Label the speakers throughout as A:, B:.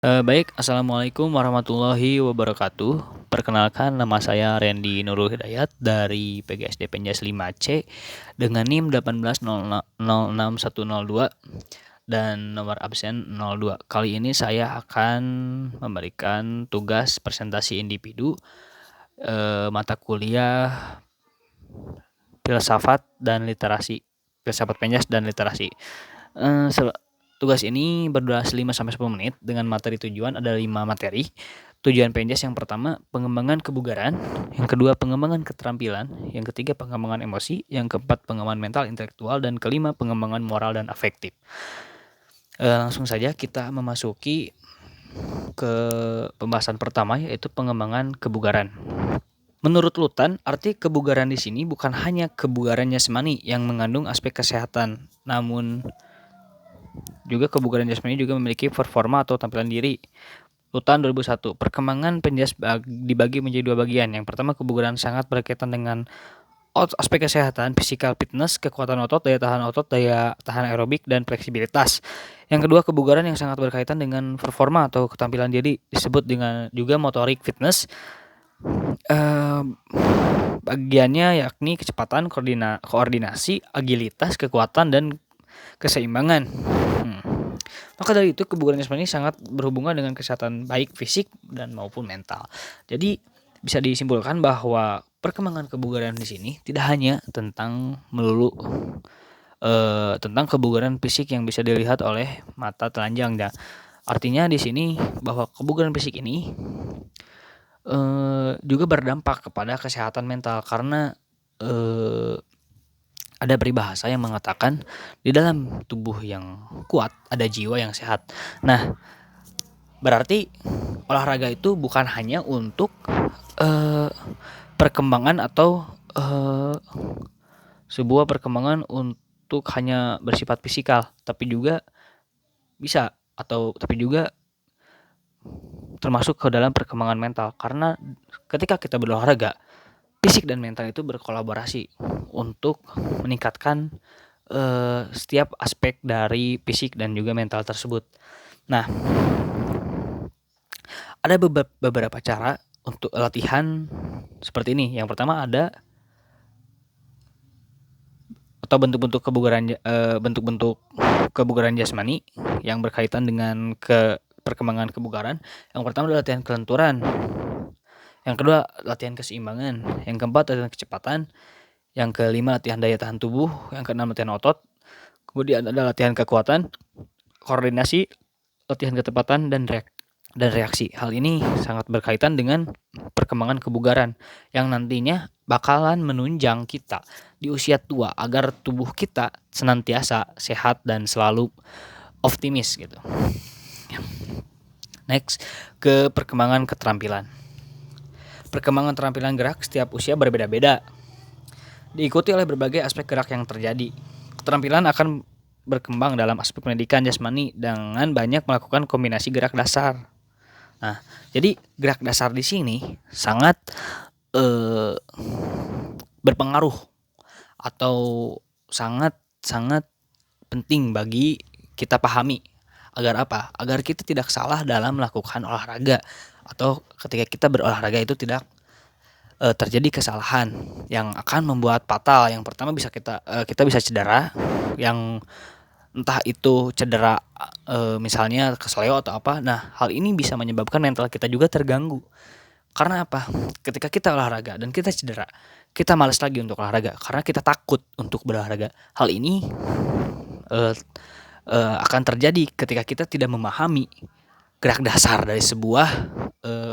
A: Baik, Assalamualaikum warahmatullahi wabarakatuh. Perkenalkan, nama saya Randy Nurul Hidayat dari PGSD Penjas 5C dengan NIM 18006102 dan nomor absen 02. Kali ini saya akan memberikan tugas presentasi individu mata kuliah filsafat dan literasi, filsafat Penjas dan literasi. Tugas ini berdurasi 5-10 menit dengan materi tujuan ada 5 materi. Tujuan Penjas yang pertama pengembangan kebugaran, yang kedua pengembangan keterampilan, yang ketiga pengembangan emosi, yang keempat pengembangan mental intelektual, dan kelima pengembangan moral dan afektif. Langsung saja kita memasuki ke pembahasan pertama, yaitu pengembangan kebugaran. Menurut Lutan, arti kebugaran di sini bukan hanya kebugaran jasmani yang mengandung aspek kesehatan, namun juga kebugaran jasmani juga memiliki performa atau tampilan diri. Lutan 2001, perkembangan Penjas dibagi menjadi dua bagian. Yang pertama, kebugaran sangat berkaitan dengan aspek kesehatan, physical fitness, kekuatan otot, daya tahan aerobik, dan fleksibilitas. Yang kedua, kebugaran yang sangat berkaitan dengan performa atau ketampilan diri, disebut dengan juga motorik fitness. Bagiannya yakni kecepatan, koordinasi, agilitas, kekuatan, dan keseimbangan. Maka dari itu kebugaran jasmani sangat berhubungan dengan kesehatan baik fisik dan maupun mental. Jadi bisa disimpulkan bahwa perkembangan kebugaran di sini tidak hanya tentang melulu tentang kebugaran fisik yang bisa dilihat oleh mata telanjang. Nah, artinya di sini bahwa kebugaran fisik ini juga berdampak kepada kesehatan mental karena ada peribahasa yang mengatakan di dalam tubuh yang kuat ada jiwa yang sehat. Nah, berarti olahraga itu bukan hanya untuk perkembangan atau sebuah perkembangan untuk hanya bersifat fisikal, tapi juga termasuk ke dalam perkembangan mental, karena ketika kita berolahraga, fisik dan mental itu berkolaborasi untuk meningkatkan setiap aspek dari fisik dan juga mental tersebut. Nah, ada beberapa cara untuk latihan seperti ini. Yang pertama ada atau bentuk-bentuk kebugaran jasmani yang berkaitan dengan perkembangan kebugaran. Yang pertama adalah latihan kelenturan. Yang kedua, latihan keseimbangan. Yang keempat, latihan kecepatan. Yang kelima, latihan daya tahan tubuh. Yang keenam, latihan otot. Kemudian ada latihan kekuatan, koordinasi, latihan ketepatan, dan reaksi. Hal ini sangat berkaitan dengan perkembangan kebugaran yang nantinya bakalan menunjang kita di usia tua agar tubuh kita senantiasa sehat dan selalu optimis gitu. Next, ke perkembangan keterampilan. Perkembangan keterampilan gerak setiap usia berbeda-beda, diikuti oleh berbagai aspek gerak yang terjadi. Keterampilan akan berkembang dalam aspek pendidikan jasmani dengan banyak melakukan kombinasi gerak dasar. Nah, jadi gerak dasar di sini sangat berpengaruh atau sangat penting bagi kita pahami. Agar apa? Agar kita tidak salah dalam melakukan olahraga, atau ketika kita berolahraga itu tidak terjadi kesalahan yang akan membuat fatal. Yang pertama kita bisa cedera, yang entah itu cedera misalnya kesleo atau apa. Nah, hal ini bisa menyebabkan mental kita juga terganggu. Karena apa? Ketika kita olahraga dan kita cedera, kita malas lagi untuk olahraga karena kita takut untuk berolahraga. Hal ini akan terjadi ketika kita tidak memahami gerak dasar dari sebuah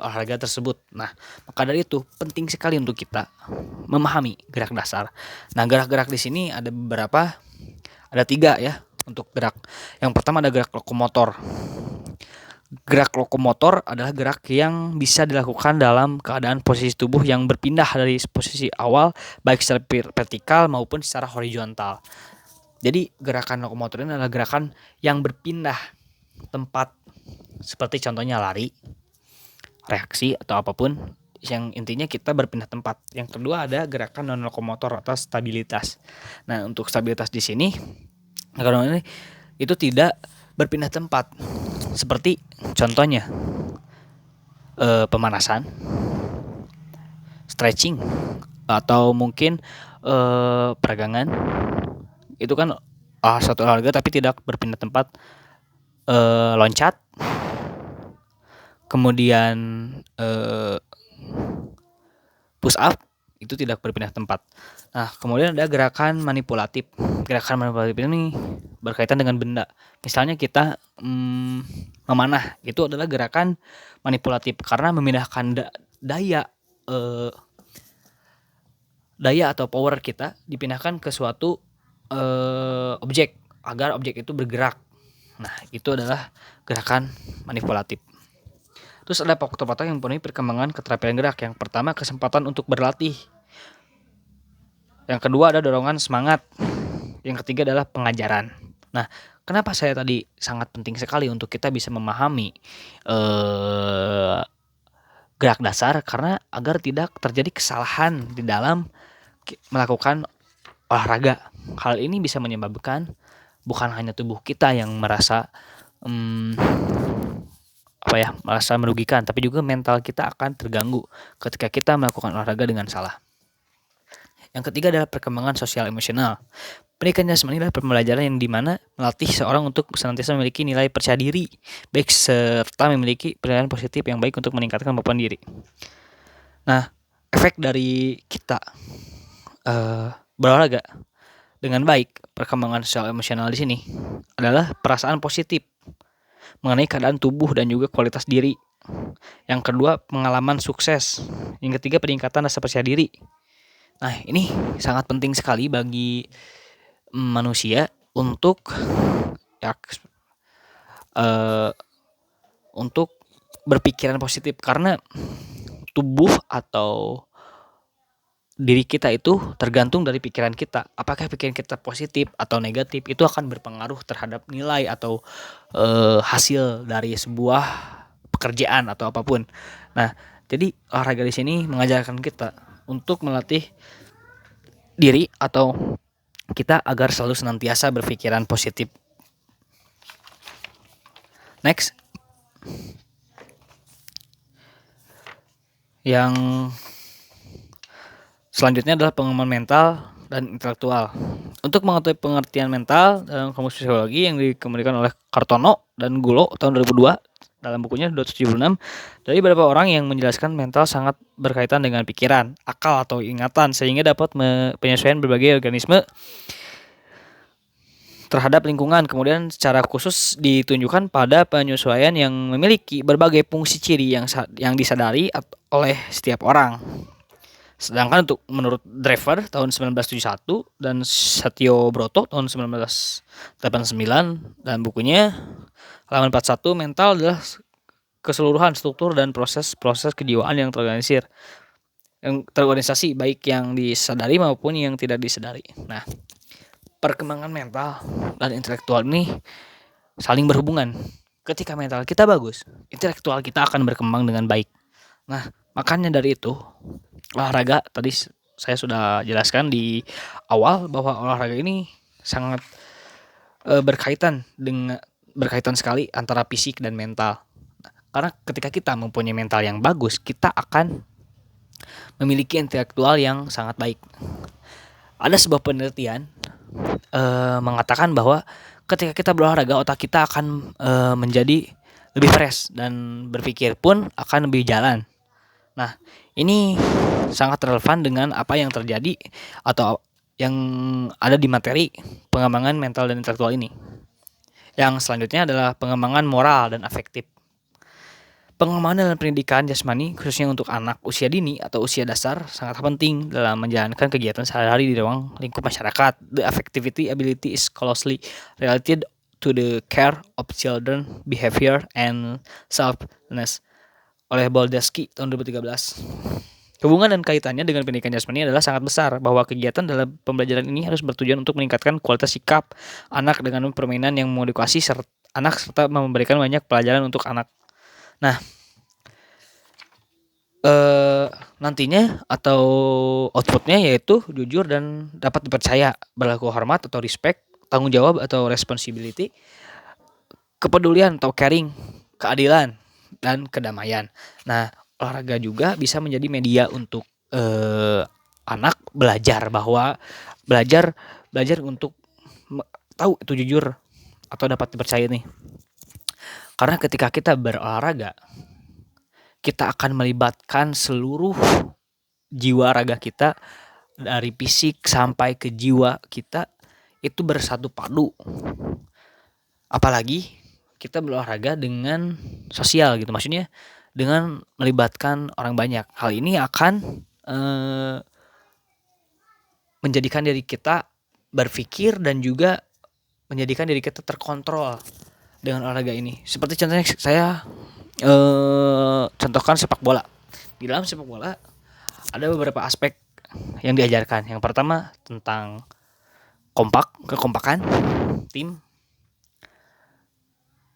A: olahraga tersebut. Nah, maka dari itu penting sekali untuk kita memahami gerak dasar. Nah, gerak-gerak di sini ada beberapa, ada 3 ya untuk gerak. Yang pertama ada gerak lokomotor. Gerak lokomotor adalah gerak yang bisa dilakukan dalam keadaan posisi tubuh yang berpindah dari posisi awal baik secara vertikal maupun secara horizontal. Jadi gerakan lokomotor ini adalah gerakan yang berpindah tempat, seperti contohnya lari, reaksi, atau apapun yang intinya kita berpindah tempat. Yang kedua ada gerakan non lokomotor atau stabilitas. Nah, untuk stabilitas di sini itu tidak berpindah tempat, Seperti contohnya pemanasan, stretching, atau mungkin peregangan. Itu kan satu olahraga tapi tidak berpindah tempat. Loncat, kemudian push up, itu tidak berpindah tempat. Nah, kemudian ada gerakan manipulatif. Gerakan manipulatif ini berkaitan dengan benda. Misalnya kita memanah, itu adalah gerakan manipulatif karena memindahkan daya atau power kita dipindahkan ke suatu objek agar objek itu bergerak. Nah, itu adalah gerakan manipulatif. Terus ada faktor-faktor yang mempengaruhi perkembangan keterampilan gerak. Yang pertama, kesempatan untuk berlatih. Yang kedua ada dorongan semangat. Yang ketiga adalah pengajaran. Nah, kenapa saya tadi sangat penting sekali untuk kita bisa memahami gerak dasar, karena agar tidak terjadi kesalahan di dalam melakukan olahraga. Hal ini bisa menyebabkan bukan hanya tubuh kita yang merasa merasa merugikan, tapi juga mental kita akan terganggu ketika kita melakukan olahraga dengan salah. Yang ketiga adalah perkembangan sosial emosional. Pendidikan jasmani adalah pembelajaran yang dimana melatih seorang untuk senantiasa memiliki nilai percaya diri, baik serta memiliki penilaian positif yang baik untuk meningkatkan kemampuan diri. Nah, efek dari kita berolahraga dengan baik, perkembangan sosial emosional di sini adalah perasaan positif mengenai keadaan tubuh dan juga kualitas diri. Yang kedua, pengalaman sukses. Yang ketiga, peningkatan rasa percaya diri. Nah, ini sangat penting sekali bagi manusia untuk untuk berpikiran positif, karena tubuh atau diri kita itu tergantung dari pikiran kita. Apakah pikiran kita positif atau negatif, itu akan berpengaruh terhadap nilai atau hasil dari sebuah pekerjaan atau apapun. Nah, jadi olahraga di sini mengajarkan kita untuk melatih diri atau kita agar selalu senantiasa berpikiran positif. Next. Yang selanjutnya adalah pengembangan mental dan intelektual. Untuk mengetahui pengertian mental dalam kamus psikologi yang dikemukakan oleh Kartono dan Gulo tahun 2002 dalam bukunya 276, dari beberapa orang yang menjelaskan mental sangat berkaitan dengan pikiran, akal atau ingatan, sehingga dapat penyesuaian berbagai organisme terhadap lingkungan. Kemudian secara khusus ditunjukkan pada penyesuaian yang memiliki berbagai fungsi ciri yang disadari oleh setiap orang. Sedangkan menurut Drever tahun 1971 dan Satyo Broto tahun 1989 dan bukunya halaman 41, mental adalah keseluruhan struktur dan proses-proses kejiwaan yang terorganisasi, baik yang disadari maupun yang tidak disadari. Nah, perkembangan mental dan intelektual ini saling berhubungan. Ketika mental kita bagus, intelektual kita akan berkembang dengan baik. Nah, makanya dari itu olahraga, tadi saya sudah jelaskan di awal bahwa olahraga ini sangat berkaitan sekali antara fisik dan mental. Karena ketika kita mempunyai mental yang bagus, kita akan memiliki intelektual yang sangat baik. Ada sebuah penelitian mengatakan bahwa ketika kita berolahraga, otak kita akan menjadi lebih fresh dan berpikir pun akan lebih jalan. Nah, ini sangat relevan dengan apa yang terjadi atau yang ada di materi pengembangan mental dan intelektual ini. Yang selanjutnya adalah pengembangan moral dan afektif. Pengembangan dalam pendidikan jasmani, khususnya untuk anak usia dini atau usia dasar, sangat penting dalam menjalankan kegiatan sehari-hari di ruang lingkup masyarakat. The affectivity ability is closely related to the care of children behavior and self-ness oleh Baldowski tahun 2013. Hubungan dan kaitannya dengan pendidikan jasmani adalah sangat besar, bahwa kegiatan dalam pembelajaran ini harus bertujuan untuk meningkatkan kualitas sikap anak dengan permainan yang mengedukasi anak serta memberikan banyak pelajaran untuk anak. Nah, nantinya atau outputnya yaitu jujur dan dapat dipercaya, berlaku hormat atau respect, tanggung jawab atau responsibility, kepedulian atau caring, keadilan, dan kedamaian. Nah, olahraga juga bisa menjadi media untuk anak belajar bahwa belajar belajar untuk tahu itu jujur atau dapat dipercaya nih. Karena ketika kita berolahraga, kita akan melibatkan seluruh jiwa raga kita dari fisik sampai ke jiwa kita itu bersatu padu. Apalagi kita berolahraga dengan sosial gitu, maksudnya dengan melibatkan orang banyak. Hal ini akan menjadikan diri kita berpikir dan juga menjadikan diri kita terkontrol dengan olahraga ini. Seperti contohnya saya contohkan sepak bola. Di dalam sepak bola ada beberapa aspek yang diajarkan. Yang pertama tentang kekompakan tim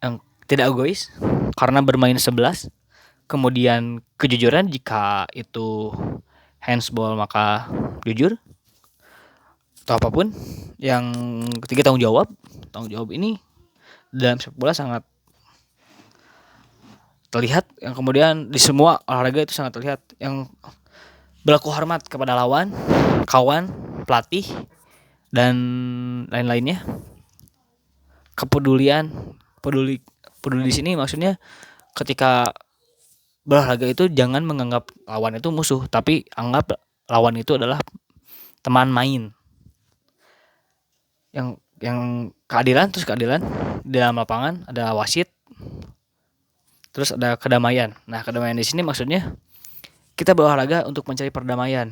A: yang tidak egois karena bermain 11. Kemudian kejujuran, jika itu handsball maka jujur atau apapun. Yang ketiga tanggung jawab ini dalam sepak bola sangat terlihat, yang kemudian di semua olahraga itu sangat terlihat. Yang berlaku hormat kepada lawan, kawan, pelatih, dan lain-lainnya. Kepedulian, peduli di sini maksudnya ketika berolahraga itu jangan menganggap lawan itu musuh, tapi anggap lawan itu adalah teman main. Yang keadilan di dalam lapangan ada wasit, terus ada kedamaian. Nah, kedamaian di sini maksudnya kita berolahraga untuk mencari perdamaian.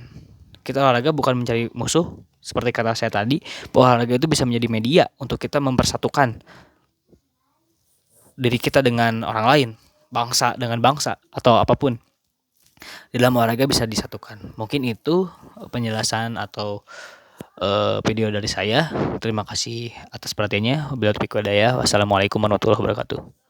A: Kita olahraga bukan mencari musuh, seperti kata saya tadi, bahwa olahraga itu bisa menjadi media untuk kita mempersatukan diri kita dengan orang lain, bangsa dengan bangsa, atau apapun. Di dalam olahraga bisa disatukan. Mungkin itu penjelasan atau video dari saya. Terima kasih atas perhatiannya. Wabillahi taufiq wal hidayah. Wassalamualaikum warahmatullahi wabarakatuh.